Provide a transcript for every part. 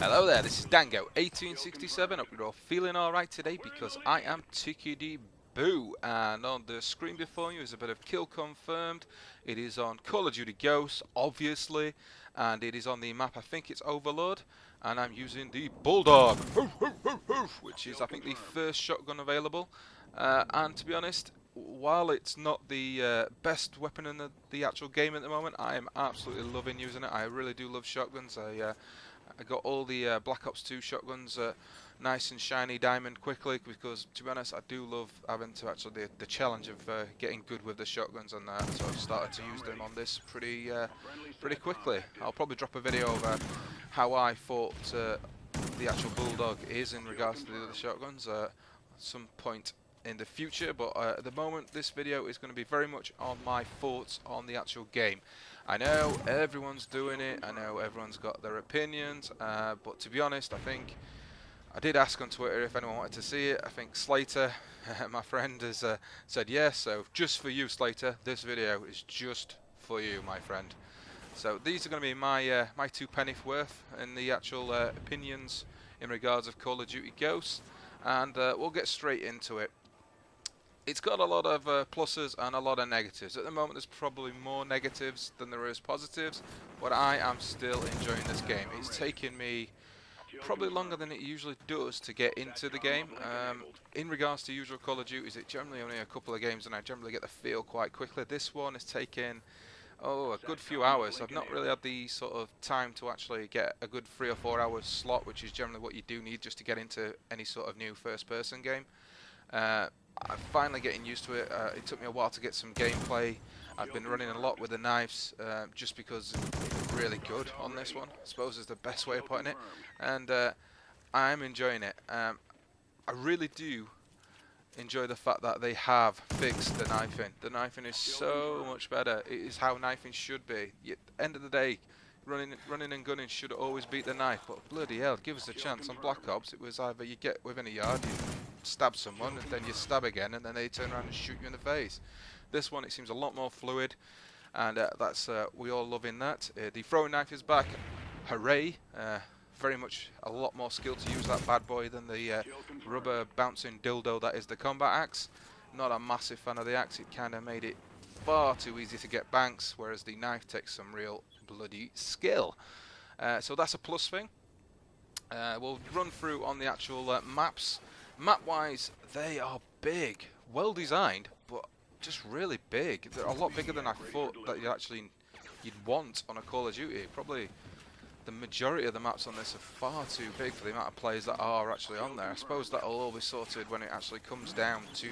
Hello there, this is Dango 1867. Hope you're all feeling alright today because I am tickety boo. And on the screen before you is a bit of kill confirmed. It is on Call of Duty Ghosts, obviously, and it is on the map, I think it's Overlord, and I'm using the Bulldog, which is I think the first shotgun available. And to be honest, while it's not the best weapon in the actual game at the moment, I am absolutely loving using it. I really do love shotguns. I got all the Black Ops 2 shotguns nice and shiny diamond quickly because, to be honest, I do love having to actually the challenge of getting good with the shotguns, and so I've started to use them on this pretty quickly. I'll probably drop a video of how I thought the actual Bulldog is in regards to the other shotguns at some point in the future, but at the moment this video is going to be very much on my thoughts on the actual game. I know everyone's doing it, I know everyone's got their opinions, but to be honest, I think I did ask on Twitter if anyone wanted to see it. I think Slater, my friend, has said yes, so just for you, Slater, this video is just for you, my friend. So these are going to be my my 2 pennies worth in the actual opinions in regards of Call of Duty Ghosts, and we'll get straight into it. It's got a lot of pluses and a lot of negatives. At the moment there's probably more negatives than there is positives, but I am still enjoying this game. It's taken me probably longer than it usually does to get into the game. In regards to usual Call of Duties, it's generally only a couple of games and I generally get the feel quite quickly. This one has taken a good few hours. I've not really had the sort of time to actually get a good 3 or 4 hours slot, which is generally what you do need just to get into any sort of new first person game. I'm finally getting used to it. It took me a while to get some gameplay. I've been running a lot with the knives just because it's really good on this one, I suppose is the best way of putting it, and I'm enjoying it. I really do enjoy the fact that they have fixed the knifing. The knifing is so much better. It is how knifing should be. At the end of the day, running and gunning should always beat the knife, but bloody hell, give us a chance. On Black Ops it was either you get within a yard, you stab someone, and then you stab again, and then they turn around and shoot you in the face. This one, it seems a lot more fluid, and that's we all loving that. The throwing knife is back, hooray! Very much a lot more skill to use that bad boy than the rubber bouncing dildo that is the combat axe. Not a massive fan of the axe. It kind of made it far too easy to get banks, whereas the knife takes some real bloody skill. So that's a plus thing. We'll run through on the actual maps. Map-wise, they are big, well designed, but just really big. They're a lot bigger than I thought that you'd want on a Call of Duty. Probably the majority of the maps on this are far too big for the amount of players that are actually on there. I suppose that'll all be sorted when it actually comes down to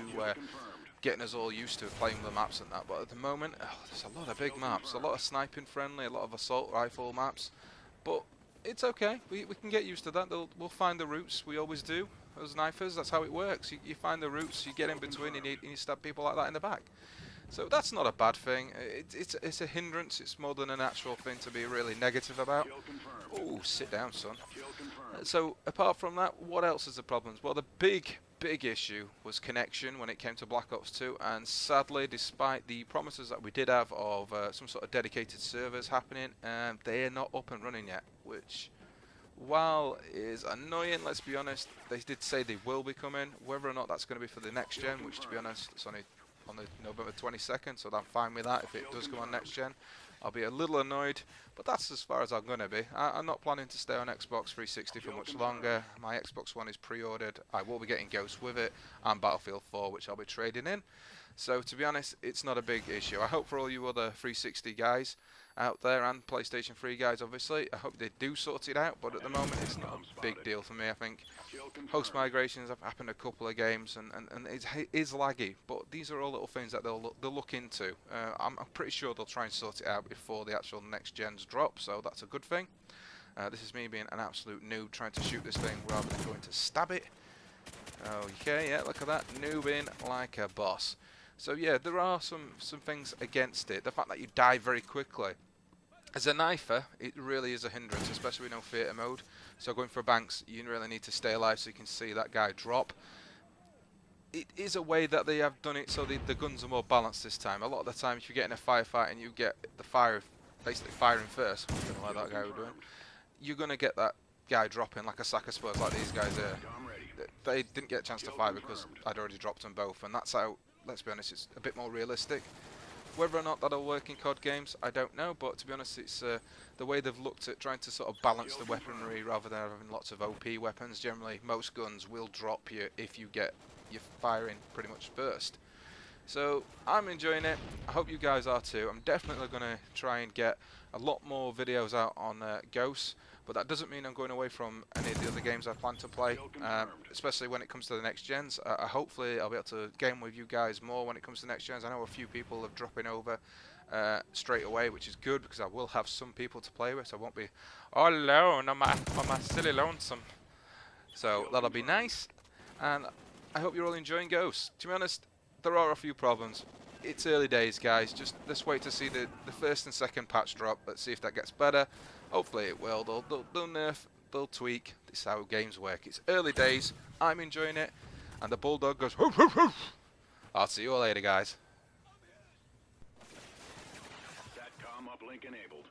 getting us all used to playing the maps and that. But at the moment, there's a lot of big maps, a lot of sniping friendly, a lot of assault rifle maps. But it's okay. We can get used to that. We'll find the routes. We always do. As knifers, that's how it works. You find the routes, you get in between, and you stab people like that in the back. So that's not a bad thing. It's a hindrance. It's more than an actual thing to be really negative about. Oh, sit down, son. So apart from that, what else is the problems? Well, the big issue was connection when it came to Black Ops 2, and sadly, despite the promises that we did have of some sort of dedicated servers happening, they are not up and running yet, which, while is annoying, let's be honest, they did say they will be coming. Whether or not that's going to be for the next gen, which to be honest, it's only on the November 22nd, so I'm fine with that. If it does come on next gen, I'll be a little annoyed, but that's as far as I'm going to be. I'm not planning to stay on Xbox 360 for much longer. My Xbox One is pre-ordered. I will be getting Ghosts with it, and Battlefield 4, which I'll be trading in. So to be honest, it's not a big issue. I hope for all you other 360 guys out there, and PlayStation 3 guys obviously, I hope they do sort it out, but at the moment it's not a big deal for me. I think host migrations have happened a couple of games, and it is laggy, but these are all little things that they'll look into. I'm pretty sure they'll try and sort it out before the actual next gens drop, so that's a good thing. This is me being an absolute noob trying to shoot this thing rather than going to stab it. Okay, yeah, look at that, noobing like a boss. So yeah, there are some things against it. The fact that you die very quickly. As a knifer, it really is a hindrance, especially with no theatre mode. So going for banks, you really need to stay alive so you can see that guy drop. It is a way that they have done it so the guns are more balanced this time. A lot of the time, if you get in a firefight and you get the fire basically firing first, like that guy was doing, you're going to get that guy dropping like a sack of spurs like these guys here. They didn't get a chance to fight because I'd already dropped them both, and that's how, let's be honest, it's a bit more realistic. Whether or not that'll work in COD games, I don't know, but to be honest, it's the way they've looked at trying to sort of balance the weaponry rather than having lots of OP weapons. Generally, most guns will drop you if you get your firing pretty much first. So I'm enjoying it. I hope you guys are too. I'm definitely going to try and get a lot more videos out on Ghosts, but that doesn't mean I'm going away from any of the other games I plan to play, especially when it comes to the next gens. Hopefully I'll be able to game with you guys more when it comes to the next gens. I know a few people are dropping over straight away, which is good because I will have some people to play with, so I won't be all alone on my silly lonesome. So that'll be nice, and I hope you're all enjoying Ghosts. To be honest, there are a few problems. It's early days, guys. Just let's wait to see the first and second patch drop. Let's see if that gets better. Hopefully it will. They'll nerf, they'll tweak. This is how games work. It's early days. I'm enjoying it. And the Bulldog goes, hoof, hoof, hoof. I'll see you all later, guys. SATCOM uplink enabled.